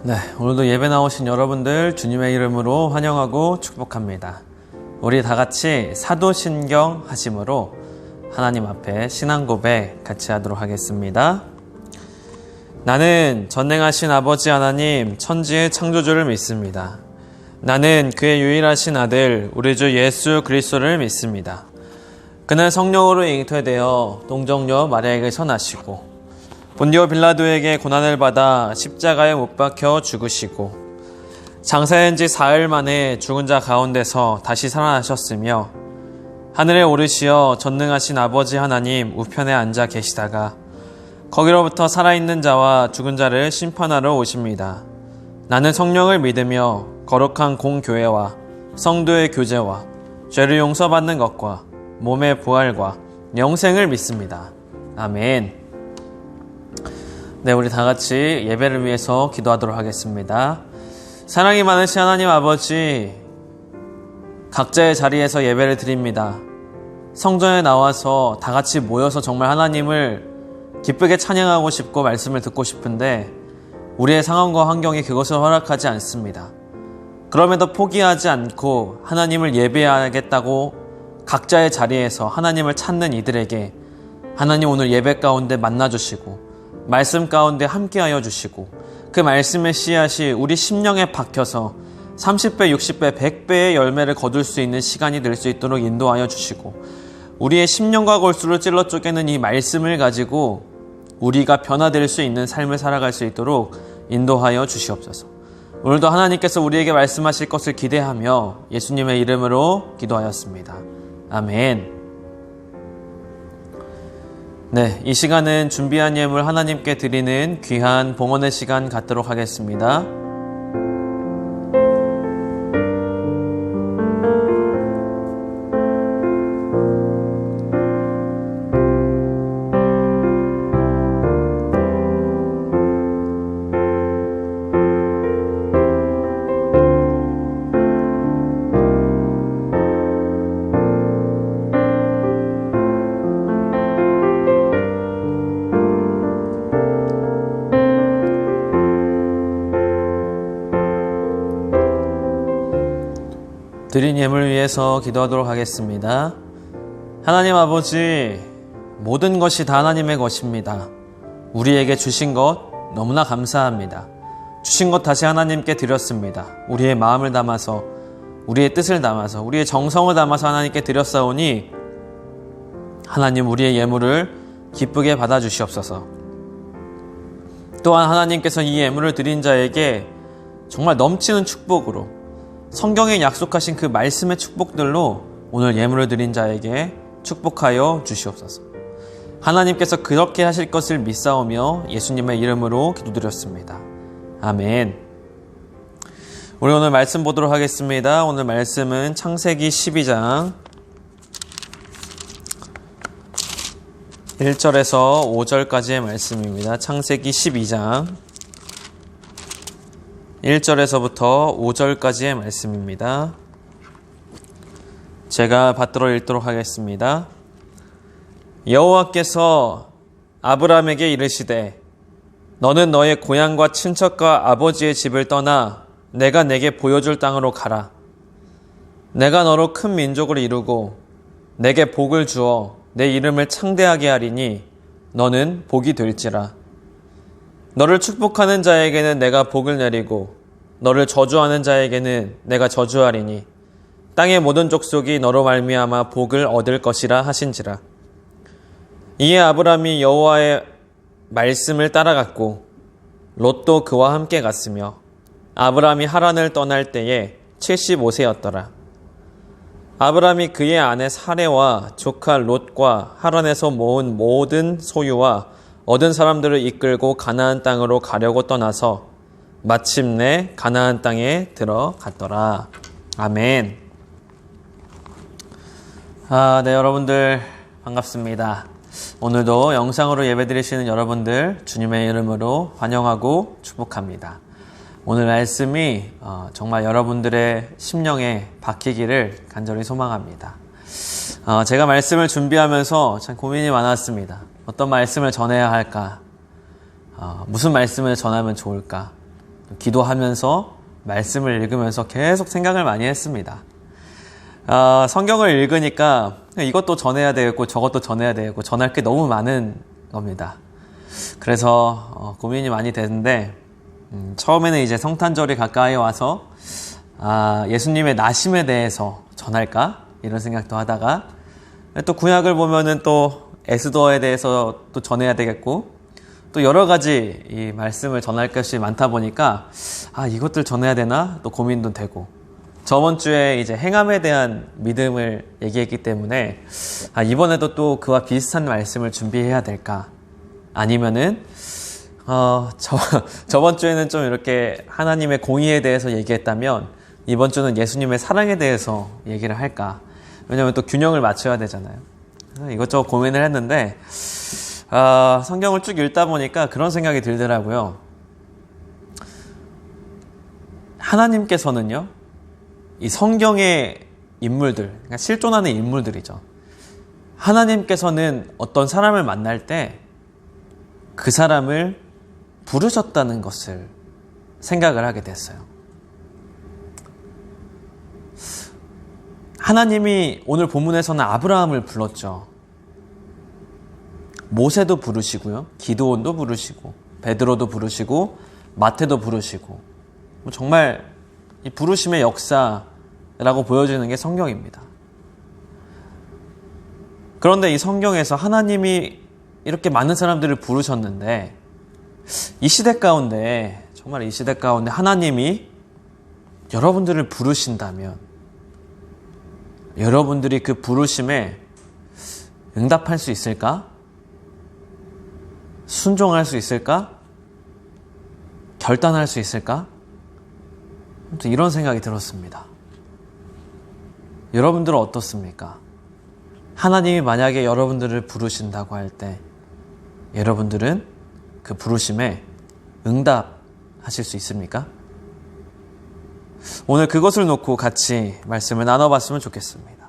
네, 오늘도 예배 나오신 여러분들 주님의 이름으로 환영하고 축복합니다. 우리 다 같이 사도신경 하심으로 하나님 앞에 신앙 고백 같이 하도록 하겠습니다. 나는 전능하신 아버지 하나님 천지의 창조주를 믿습니다. 나는 그의 유일하신 아들 우리 주 예수 그리스도를 믿습니다. 그는 성령으로 잉태되어 동정녀 마리아에게서 나시고 본디오 빌라도에게 고난을 받아 십자가에 못 박혀 죽으시고 장사한 지 사흘 만에 죽은 자 가운데서 다시 살아나셨으며 하늘에 오르시어 전능하신 아버지 하나님 우편에 앉아 계시다가 거기로부터 살아있는 자와 죽은 자를 심판하러 오십니다. 나는 성령을 믿으며 거룩한 공교회와 성도의 교제와 죄를 용서받는 것과 몸의 부활과 영생을 믿습니다. 아멘. 네, 우리 다 같이 예배를 위해서 기도하도록 하겠습니다. 사랑이 많으신 하나님 아버지, 각자의 자리에서 예배를 드립니다. 성전에 나와서 다 같이 모여서 정말 하나님을 기쁘게 찬양하고 싶고 말씀을 듣고 싶은데 우리의 상황과 환경이 그것을 허락하지 않습니다. 그럼에도 포기하지 않고 하나님을 예배하겠다고 각자의 자리에서 하나님을 찾는 이들에게 하나님 오늘 예배 가운데 만나주시고 말씀 가운데 함께하여 주시고 그 말씀의 씨앗이 우리 심령에 박혀서 30배, 60배, 100배의 열매를 거둘 수 있는 시간이 될 수 있도록 인도하여 주시고 우리의 심령과 골수를 찔러 쪼개는 이 말씀을 가지고 우리가 변화될 수 있는 삶을 살아갈 수 있도록 인도하여 주시옵소서. 오늘도 하나님께서 우리에게 말씀하실 것을 기대하며 예수님의 이름으로 기도하였습니다. 아멘. 네, 이 시간은 준비한 예물 하나님께 드리는 귀한 봉헌의 시간 갖도록 하겠습니다. 드린 예물 위해서 기도하도록 하겠습니다. 하나님 아버지, 모든 것이 다 하나님의 것입니다. 우리에게 주신 것 너무나 감사합니다. 주신 것 다시 하나님께 드렸습니다. 우리의 마음을 담아서, 우리의 뜻을 담아서, 우리의 정성을 담아서 하나님께 드렸사오니 하나님 우리의 예물을 기쁘게 받아주시옵소서. 또한 하나님께서 이 예물을 드린 자에게 정말 넘치는 축복으로 성경에 약속하신 그 말씀의 축복들로 오늘 예물을 드린 자에게 축복하여 주시옵소서. 하나님께서 그렇게 하실 것을 믿사오며 예수님의 이름으로 기도드렸습니다. 아멘. 우리 오늘 말씀 보도록 하겠습니다. 오늘 말씀은 창세기 12장 1절에서 5절까지의 말씀입니다. 창세기 12장 1절에서부터 5절까지의 말씀입니다. 제가 받들어 읽도록 하겠습니다. 여호와께서 아브라함에게 이르시되 너는 너의 고향과 친척과 아버지의 집을 떠나 내가 내게 보여줄 땅으로 가라. 내가 너로 큰 민족을 이루고 내게 복을 주어 내 이름을 창대하게 하리니 너는 복이 될지라. 너를 축복하는 자에게는 내가 복을 내리고 너를 저주하는 자에게는 내가 저주하리니 땅의 모든 족속이 너로 말미암아 복을 얻을 것이라 하신지라. 이에 아브라함이 여호와의 말씀을 따라갔고 롯도 그와 함께 갔으며 아브라함이 하란을 떠날 때에 75세였더라. 아브라함이 그의 아내 사레와 조카 롯과 하란에서 모은 모든 소유와 얻은 사람들을 이끌고 가나안 땅으로 가려고 떠나서 마침내 가나안 땅에 들어갔더라. 아멘. 네, 여러분들 반갑습니다. 오늘도 영상으로 예배드리시는 여러분들 주님의 이름으로 환영하고 축복합니다. 오늘 말씀이 정말 여러분들의 심령에 박히기를 간절히 소망합니다. 제가 말씀을 준비하면서 참 고민이 많았습니다. 어떤 말씀을 전해야 할까? 무슨 말씀을 전하면 좋을까? 기도하면서 말씀을 읽으면서 계속 생각을 많이 했습니다. 성경을 읽으니까 이것도 전해야 되겠고 저것도 전해야 되겠고 전할 게 너무 많은 겁니다. 그래서 고민이 많이 되는데 처음에는 이제 성탄절이 가까이 와서 예수님의 나심에 대해서 전할까? 이런 생각도 하다가 또 구약을 보면은 또 에스더에 대해서 또 전해야 되겠고 또 여러 가지 이 말씀을 전할 것이 많다 보니까 이것들 전해야 되나? 또 고민도 되고 저번 주에 이제 행함에 대한 믿음을 얘기했기 때문에 이번에도 또 그와 비슷한 말씀을 준비해야 될까? 아니면은 저번 주에는 좀 이렇게 하나님의 공의에 대해서 얘기했다면 이번 주는 예수님의 사랑에 대해서 얘기를 할까? 왜냐면 또 균형을 맞춰야 되잖아요. 이것저것 고민을 했는데 성경을 쭉 읽다 보니까 그런 생각이 들더라고요. 하나님께서는요, 이 성경의 인물들, 그러니까 실존하는 인물들이죠. 하나님께서는 어떤 사람을 만날 때 그 사람을 부르셨다는 것을 생각을 하게 됐어요. 하나님이 오늘 본문에서는 아브라함을 불렀죠. 모세도 부르시고요. 기드온도 부르시고 베드로도 부르시고 마태도 부르시고 정말 이 부르심의 역사라고 보여지는 게 성경입니다. 그런데 이 성경에서 하나님이 이렇게 많은 사람들을 부르셨는데 이 시대 가운데 정말 이 시대 가운데 하나님이 여러분들을 부르신다면 여러분들이 그 부르심에 응답할 수 있을까? 순종할 수 있을까? 결단할 수 있을까? 이런 생각이 들었습니다. 여러분들은 어떻습니까? 하나님이 만약에 여러분들을 부르신다고 할 때 여러분들은 그 부르심에 응답하실 수 있습니까? 오늘 그것을 놓고 같이 말씀을 나눠봤으면 좋겠습니다.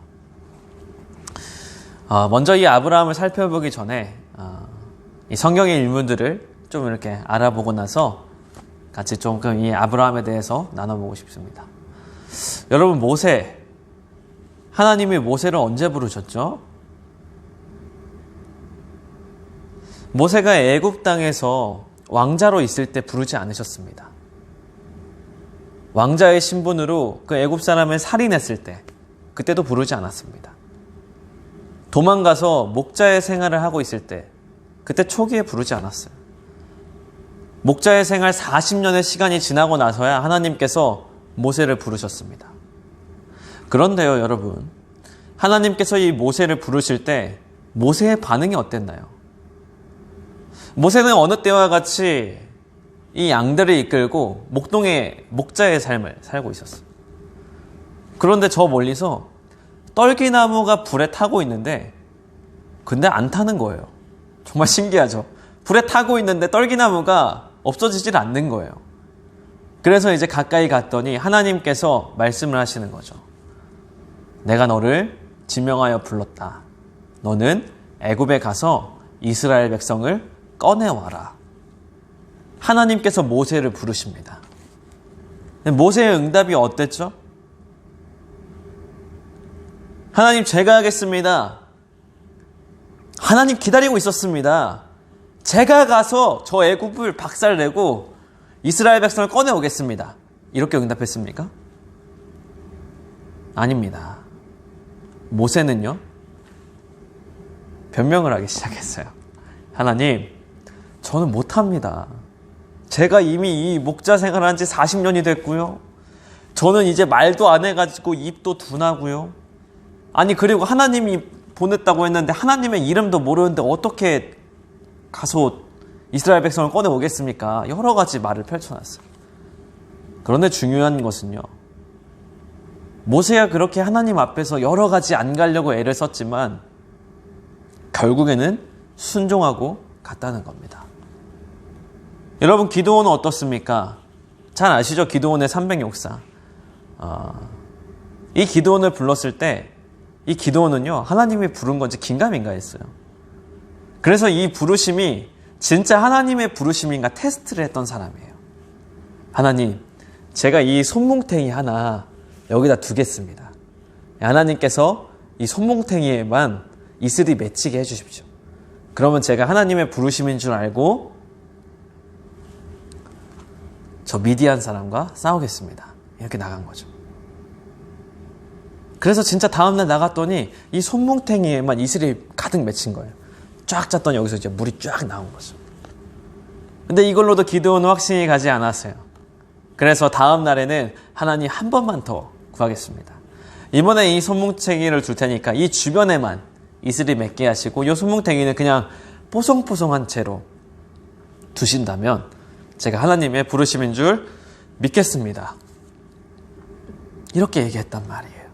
먼저 이 아브라함을 살펴보기 전에 이 성경의 인물들을 좀 이렇게 알아보고 나서 같이 조금 이 아브라함에 대해서 나눠보고 싶습니다. 여러분, 모세, 하나님이 모세를 언제 부르셨죠? 모세가 애굽 땅에서 왕자로 있을 때 부르지 않으셨습니다. 왕자의 신분으로 그 애굽 사람을 살인했을 때 그때도 부르지 않았습니다. 도망가서 목자의 생활을 하고 있을 때 그때 초기에 부르지 않았어요. 목자의 생활 40년의 시간이 지나고 나서야 하나님께서 모세를 부르셨습니다. 그런데요, 여러분, 하나님께서 이 모세를 부르실 때 모세의 반응이 어땠나요? 모세는 어느 때와 같이 이 양들을 이끌고 목동의 목자의 삶을 살고 있었어요. 그런데 저 멀리서 떨기나무가 불에 타고 있는데 근데 안 타는 거예요. 정말 신기하죠? 불에 타고 있는데 떨기나무가 없어지질 않는 거예요. 그래서 이제 가까이 갔더니 하나님께서 말씀을 하시는 거죠. 내가 너를 지명하여 불렀다. 너는 애굽에 가서 이스라엘 백성을 꺼내와라. 하나님께서 모세를 부르십니다. 모세의 응답이 어땠죠? 하나님, 제가 하겠습니다. 하나님 기다리고 있었습니다. 제가 가서 저 애굽을 박살내고 이스라엘 백성을 꺼내오겠습니다. 이렇게 응답했습니까? 아닙니다. 모세는요, 변명을 하기 시작했어요. 하나님, 저는 못합니다. 제가 이미 이 목자 생활한 지 40년이 됐고요. 저는 이제 말도 안 해가지고 입도 둔하고요. 아니, 그리고 하나님이 보냈다고 했는데 하나님의 이름도 모르는데 어떻게 가서 이스라엘 백성을 꺼내오겠습니까? 여러 가지 말을 펼쳐놨어요. 그런데 중요한 것은요, 모세가 그렇게 하나님 앞에서 여러 가지 안 가려고 애를 썼지만 결국에는 순종하고 갔다는 겁니다. 여러분, 기드온은 어떻습니까? 잘 아시죠? 기드온의 300역사. 이 기드온을 불렀을 때 이 기드온은요, 하나님이 부른 건지 긴가민가 했어요. 그래서 이 부르심이 진짜 하나님의 부르심인가 테스트를 했던 사람이에요. 하나님, 제가 이 손뭉탱이 하나 여기다 두겠습니다. 하나님께서 이 손뭉탱이에만 이슬이 맺히게 해주십시오. 그러면 제가 하나님의 부르심인 줄 알고 저 미디안 사람과 싸우겠습니다. 이렇게 나간 거죠. 그래서 진짜 다음날 나갔더니 이 손뭉탱이에만 이슬이 가득 맺힌 거예요. 쫙 짰더니 여기서 이제 물이 쫙 나온 거죠. 근데 이걸로도 기드온은 확신이 가지 않았어요. 그래서 다음 날에는 하나님 한 번만 더 구하겠습니다. 이번에 이 손뭉탱이를 둘 테니까 이 주변에만 이슬이 맺게 하시고 이 손뭉탱이는 그냥 뽀송뽀송한 채로 두신다면 제가 하나님의 부르심인 줄 믿겠습니다. 이렇게 얘기했단 말이에요.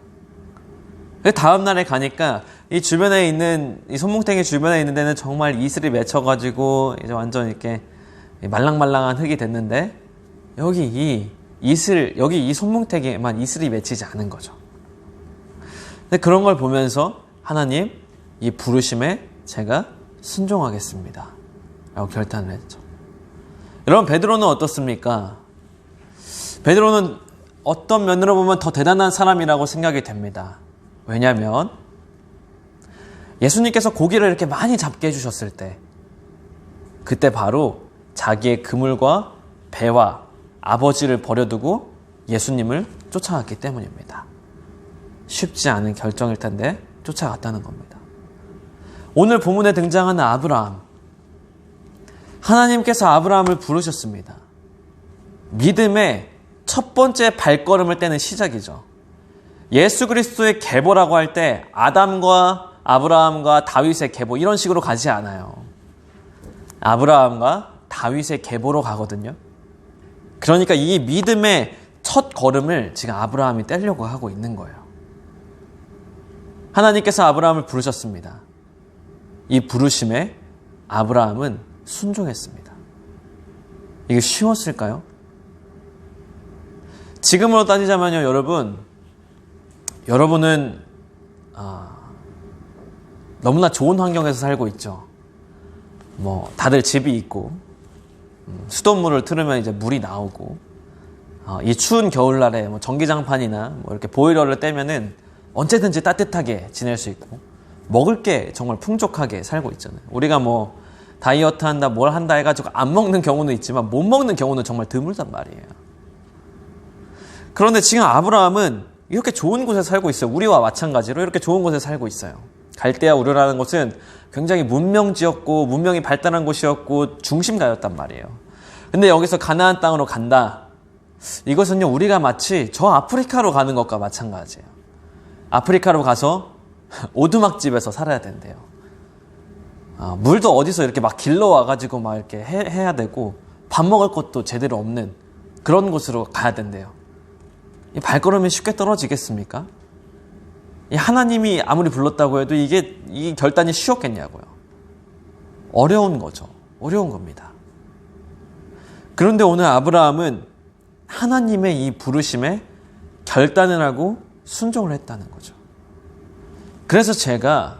다음 날에 가니까 이 주변에 있는 이 손뭉탱이 주변에 있는 데는 정말 이슬이 맺혀가지고 이제 완전 이렇게 말랑말랑한 흙이 됐는데 여기 이 손뭉탱이에만 이슬이 맺히지 않은 거죠. 근데 그런 걸 보면서 하나님, 이 부르심에 제가 순종하겠습니다. 라고 결단을 했죠. 여러분, 베드로는 어떻습니까? 베드로는 어떤 면으로 보면 더 대단한 사람이라고 생각이 됩니다. 왜냐하면 예수님께서 고기를 이렇게 많이 잡게 해주셨을 때 그때 바로 자기의 그물과 배와 아버지를 버려두고 예수님을 쫓아갔기 때문입니다. 쉽지 않은 결정일 텐데 쫓아갔다는 겁니다. 오늘 본문에 등장하는 아브라함, 하나님께서 아브라함을 부르셨습니다. 믿음의 첫 번째 발걸음을 떼는 시작이죠. 예수 그리스도의 계보라고 할 때 아담과 아브라함과 다윗의 계보 이런 식으로 가지 않아요. 아브라함과 다윗의 계보로 가거든요. 그러니까 이 믿음의 첫 걸음을 지금 아브라함이 떼려고 하고 있는 거예요. 하나님께서 아브라함을 부르셨습니다. 이 부르심에 아브라함은 순종했습니다. 이게 쉬웠을까요? 지금으로 따지자면요, 여러분은 너무나 좋은 환경에서 살고 있죠. 다들 집이 있고 수돗물을 틀으면 이제 물이 나오고 이 추운 겨울날에 전기장판이나 이렇게 보일러를 떼면은 언제든지 따뜻하게 지낼 수 있고 먹을 게 정말 풍족하게 살고 있잖아요. 우리가 다이어트 한다 뭘 한다 해가지고 안 먹는 경우는 있지만 못 먹는 경우는 정말 드물단 말이에요. 그런데 지금 아브라함은 이렇게 좋은 곳에 살고 있어요. 우리와 마찬가지로 이렇게 좋은 곳에 살고 있어요. 갈대아 우르라는 곳은 굉장히 문명지였고 문명이 발달한 곳이었고 중심가였단 말이에요. 근데 여기서 가나안 땅으로 간다. 이것은요, 우리가 마치 저 아프리카로 가는 것과 마찬가지예요. 아프리카로 가서 오두막집에서 살아야 된대요. 물도 어디서 이렇게 막 길러 와가지고 막 이렇게 해야 되고 밥 먹을 것도 제대로 없는 그런 곳으로 가야 된대요. 이 발걸음이 쉽게 떨어지겠습니까? 이 하나님이 아무리 불렀다고 해도 이 결단이 쉬웠겠냐고요. 어려운 거죠. 어려운 겁니다. 그런데 오늘 아브라함은 하나님의 이 부르심에 결단을 하고 순종을 했다는 거죠. 그래서 제가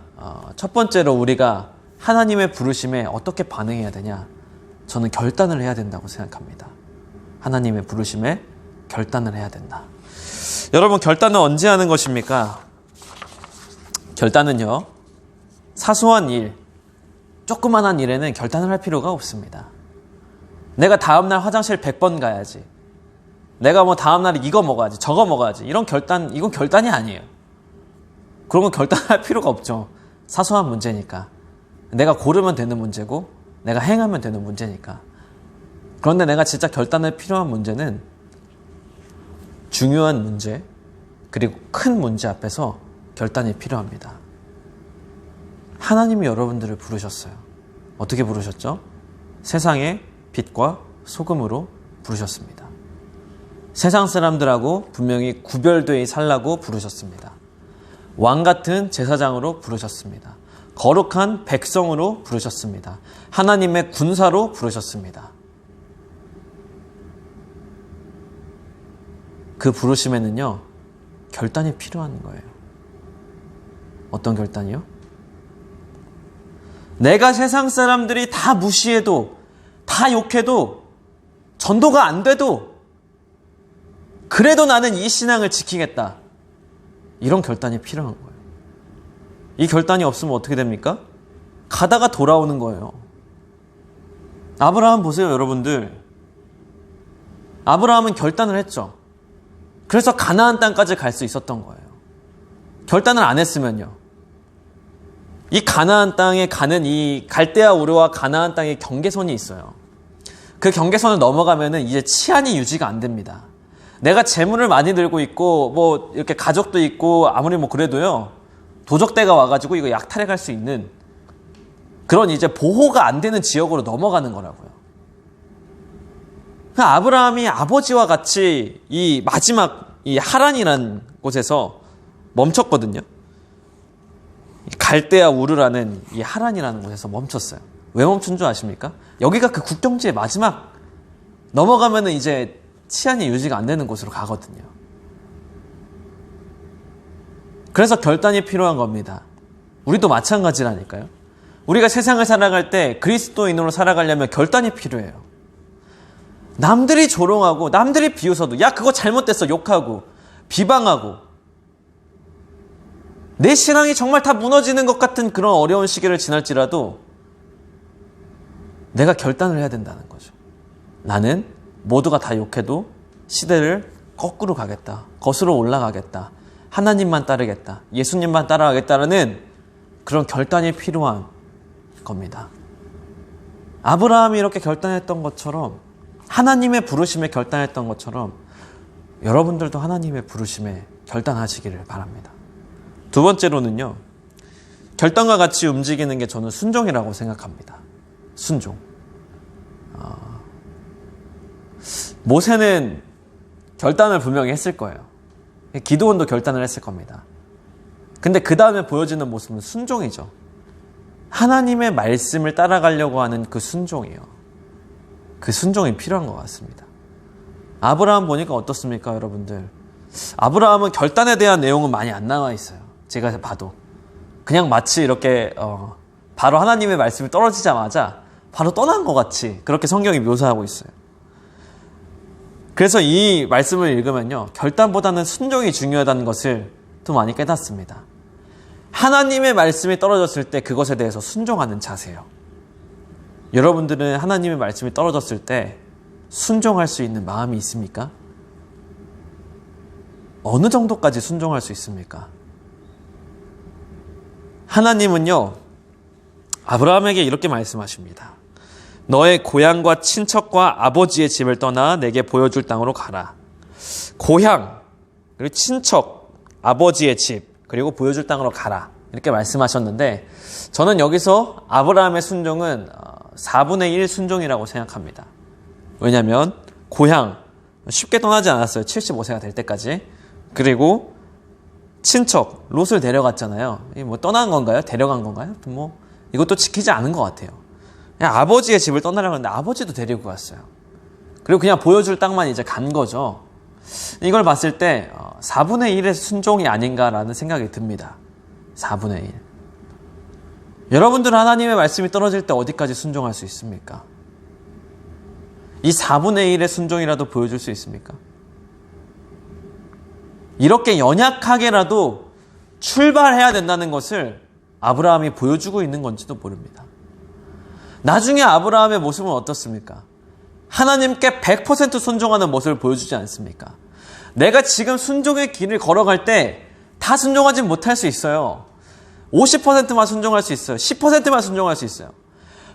첫 번째로 우리가 하나님의 부르심에 어떻게 반응해야 되냐? 저는 결단을 해야 된다고 생각합니다. 하나님의 부르심에 결단을 해야 된다. 여러분, 결단은 언제 하는 것입니까? 결단은요, 사소한 일, 조그만한 일에는 결단을 할 필요가 없습니다. 내가 다음날 화장실 100번 가야지. 내가 다음날에 이거 먹어야지, 저거 먹어야지. 이건 결단이 아니에요. 그런 건 결단할 필요가 없죠. 사소한 문제니까. 내가 고르면 되는 문제고, 내가 행하면 되는 문제니까. 그런데 내가 진짜 결단할 필요한 문제는 중요한 문제, 그리고 큰 문제 앞에서 결단이 필요합니다. 하나님이 여러분들을 부르셨어요. 어떻게 부르셨죠? 세상의 빛과 소금으로 부르셨습니다. 세상 사람들하고 분명히 구별되어 살라고 부르셨습니다. 왕 같은 제사장으로 부르셨습니다. 거룩한 백성으로 부르셨습니다. 하나님의 군사로 부르셨습니다. 그 부르심에는요, 결단이 필요한 거예요. 어떤 결단이요? 내가 세상 사람들이 다 무시해도, 다 욕해도, 전도가 안 돼도 그래도 나는 이 신앙을 지키겠다. 이런 결단이 필요한 거예요. 이 결단이 없으면 어떻게 됩니까? 가다가 돌아오는 거예요. 아브라함 보세요, 여러분들. 아브라함은 결단을 했죠. 그래서 가나안 땅까지 갈 수 있었던 거예요. 결단을 안 했으면요. 이 가나안 땅에 가는 이 갈대아 우르와 가나안 땅의 경계선이 있어요. 그 경계선을 넘어가면은 이제 치안이 유지가 안 됩니다. 내가 재물을 많이 들고 있고 뭐 이렇게 가족도 있고 아무리 뭐 그래도요. 도적대가 와가지고 이거 약탈해 갈 수 있는 그런 이제 보호가 안 되는 지역으로 넘어가는 거라고요. 아브라함이 아버지와 같이 이 마지막 이 하란이라는 곳에서 멈췄거든요. 갈대아 우르라는 이 하란이라는 곳에서 멈췄어요. 왜 멈춘 줄 아십니까? 여기가 그 국경지의 마지막 넘어가면은 이제 치안이 유지가 안 되는 곳으로 가거든요. 그래서 결단이 필요한 겁니다. 우리도 마찬가지라니까요. 우리가 세상을 살아갈 때 그리스도인으로 살아가려면 결단이 필요해요. 남들이 조롱하고 남들이 비웃어도 야 그거 잘못됐어 욕하고 비방하고 내 신앙이 정말 다 무너지는 것 같은 그런 어려운 시기를 지날지라도 내가 결단을 해야 된다는 거죠. 나는 모두가 다 욕해도 시대를 거꾸로 가겠다. 거슬러 올라가겠다. 하나님만 따르겠다. 예수님만 따라가겠다는 그런 결단이 필요한 겁니다. 아브라함이 이렇게 결단했던 것처럼 하나님의 부르심에 결단했던 것처럼 여러분들도 하나님의 부르심에 결단하시기를 바랍니다. 두 번째로는요. 결단과 같이 움직이는 게 저는 순종이라고 생각합니다. 순종. 모세는 결단을 분명히 했을 거예요. 기드온도 결단을 했을 겁니다. 근데 그 다음에 보여지는 모습은 순종이죠. 하나님의 말씀을 따라가려고 하는 그 순종이에요. 그 순종이 필요한 것 같습니다. 아브라함 보니까 어떻습니까, 여러분들? 아브라함은 결단에 대한 내용은 많이 안 나와 있어요. 제가 봐도. 그냥 마치 이렇게 바로 하나님의 말씀이 떨어지자마자 바로 떠난 것 같이 그렇게 성경이 묘사하고 있어요. 그래서 이 말씀을 읽으면요. 결단보다는 순종이 중요하다는 것을 더 많이 깨닫습니다. 하나님의 말씀이 떨어졌을 때 그것에 대해서 순종하는 자세요. 여러분들은 하나님의 말씀이 떨어졌을 때 순종할 수 있는 마음이 있습니까? 어느 정도까지 순종할 수 있습니까? 하나님은요, 아브라함에게 이렇게 말씀하십니다. 너의 고향과 친척과 아버지의 집을 떠나 내게 보여줄 땅으로 가라. 고향, 그리고 친척, 아버지의 집, 그리고 보여줄 땅으로 가라. 이렇게 말씀하셨는데 저는 여기서 아브라함의 순종은 4분의 1 순종이라고 생각합니다. 왜냐하면 고향, 쉽게 떠나지 않았어요. 75세가 될 때까지. 그리고 친척, 롯을 데려갔잖아요. 뭐 떠난 건가요? 데려간 건가요? 뭐 이것도 지키지 않은 것 같아요. 그냥 아버지의 집을 떠나려고 했는데 아버지도 데리고 갔어요. 그리고 그냥 보여줄 땅만 이제 간 거죠. 이걸 봤을 때 4분의 1의 순종이 아닌가라는 생각이 듭니다. 4분의 1. 여러분들은 하나님의 말씀이 떨어질 때 어디까지 순종할 수 있습니까? 이 4분의 1의 순종이라도 보여줄 수 있습니까? 이렇게 연약하게라도 출발해야 된다는 것을 아브라함이 보여주고 있는 건지도 모릅니다. 나중에 아브라함의 모습은 어떻습니까? 하나님께 100% 순종하는 모습을 보여주지 않습니까? 내가 지금 순종의 길을 걸어갈 때 다 순종하지 못할 수 있어요. 50%만 순종할 수 있어요. 10%만 순종할 수 있어요.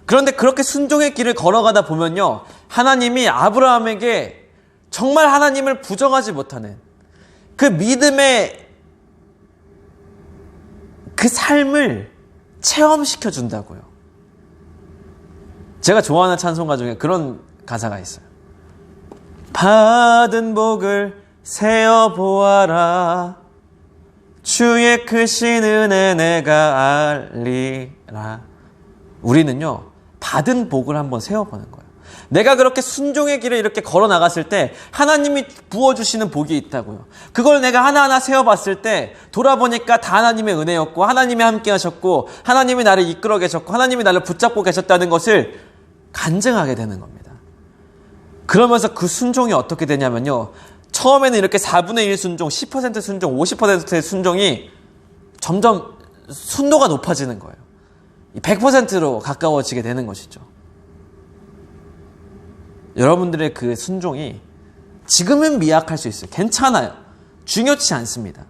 그런데 그렇게 순종의 길을 걸어가다 보면요. 하나님이 아브라함에게 정말 하나님을 부정하지 못하는 그 믿음의 그 삶을 체험시켜 준다고요. 제가 좋아하는 찬송가 중에 그런 가사가 있어요. 받은 복을 세어보아라. 주의 크신 은혜 내가 알리라. 우리는요, 받은 복을 한번 세어보는 거예요. 내가 그렇게 순종의 길을 이렇게 걸어 나갔을 때 하나님이 부어주시는 복이 있다고요. 그걸 내가 하나하나 세어봤을 때 돌아보니까 다 하나님의 은혜였고 하나님이 함께 하셨고 하나님이 나를 이끌어 계셨고 하나님이 나를 붙잡고 계셨다는 것을 간증하게 되는 겁니다. 그러면서 그 순종이 어떻게 되냐면요, 처음에는 이렇게 4분의 1 순종, 10% 순종, 50%의 순종이 점점 순도가 높아지는 거예요. 100%로 가까워지게 되는 것이죠. 여러분들의 그 순종이 지금은 미약할 수 있어요. 괜찮아요. 중요치 않습니다.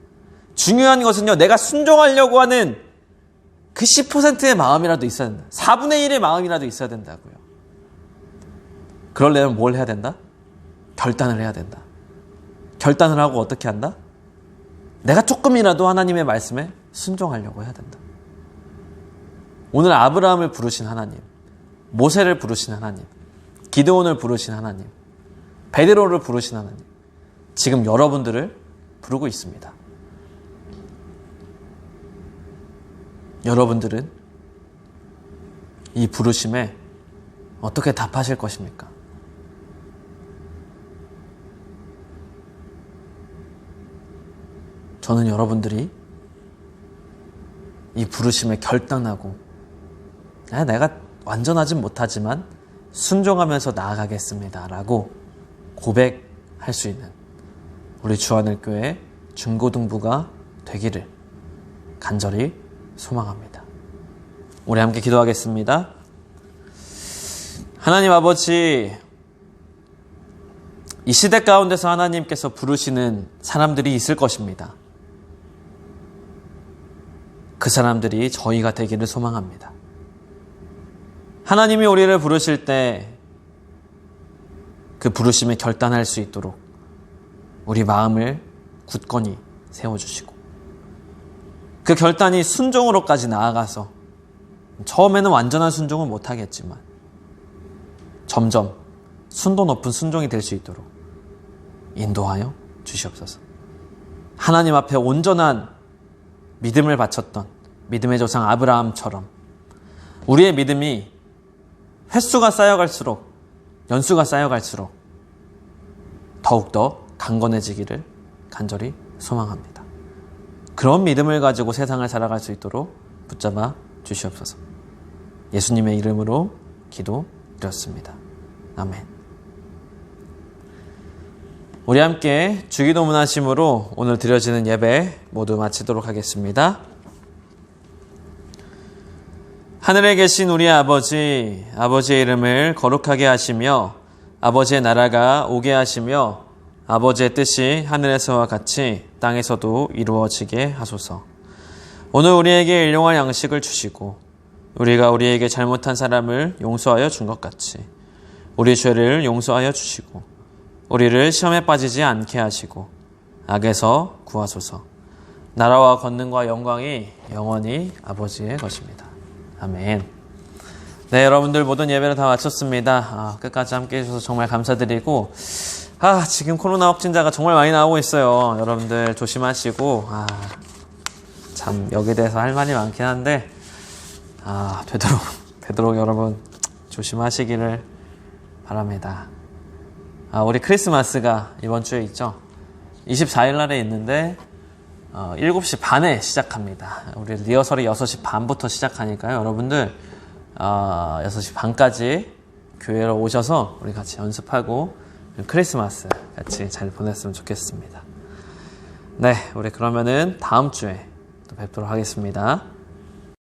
중요한 것은요, 내가 순종하려고 하는 그 10%의 마음이라도 있어야 된다. 4분의 1의 마음이라도 있어야 된다고요. 그러려면 뭘 해야 된다? 결단을 해야 된다. 결단을 하고 어떻게 한다? 내가 조금이라도 하나님의 말씀에 순종하려고 해야 된다. 오늘 아브라함을 부르신 하나님, 모세를 부르신 하나님, 기드온을 부르신 하나님, 베드로를 부르신 하나님, 지금 여러분들을 부르고 있습니다. 여러분들은 이 부르심에 어떻게 답하실 것입니까? 저는 여러분들이 이 부르심에 결단하고 내가 완전하진 못하지만 순종하면서 나아가겠습니다 라고 고백할 수 있는 우리 주하늘교회 중고등부가 되기를 간절히 소망합니다. 우리 함께 기도하겠습니다. 하나님 아버지, 이 시대 가운데서 하나님께서 부르시는 사람들이 있을 것입니다. 그 사람들이 저희가 되기를 소망합니다. 하나님이 우리를 부르실 때 그 부르심에 결단할 수 있도록 우리 마음을 굳건히 세워주시고 그 결단이 순종으로까지 나아가서 처음에는 완전한 순종은 못하겠지만 점점 순도 높은 순종이 될 수 있도록 인도하여 주시옵소서. 하나님 앞에 온전한 믿음을 바쳤던 믿음의 조상 아브라함처럼 우리의 믿음이 횟수가 쌓여갈수록 연수가 쌓여갈수록 더욱더 강건해지기를 간절히 소망합니다. 그런 믿음을 가지고 세상을 살아갈 수 있도록 붙잡아 주시옵소서. 예수님의 이름으로 기도드렸습니다. 아멘. 우리 함께 주기도 문하심으로 오늘 드려지는 예배 모두 마치도록 하겠습니다. 하늘에 계신 우리 아버지, 아버지의 이름을 거룩하게 하시며 아버지의 나라가 오게 하시며 아버지의 뜻이 하늘에서와 같이 땅에서도 이루어지게 하소서. 오늘 우리에게 일용할 양식을 주시고 우리가 우리에게 잘못한 사람을 용서하여 준 것 같이 우리 죄를 용서하여 주시고 우리를 시험에 빠지지 않게 하시고 악에서 구하소서. 나라와 권능과 영광이 영원히 아버지의 것입니다. 아멘. 네, 여러분들 모든 예배를 다 마쳤습니다. 끝까지 함께 해주셔서 정말 감사드리고 지금 코로나 확진자가 정말 많이 나오고 있어요. 여러분들 조심하시고 참 여기에 대해서 할 말이 많긴 한데 되도록 여러분 조심하시기를 바랍니다. 우리 크리스마스가 이번 주에 있죠. 24일 날에 있는데 7시 반에 시작합니다. 우리 리허설이 6시 반부터 시작하니까요. 여러분들 6시 반까지 교회로 오셔서 우리 같이 연습하고 크리스마스 같이 잘 보냈으면 좋겠습니다. 네, 우리 그러면은 다음 주에 또 뵙도록 하겠습니다.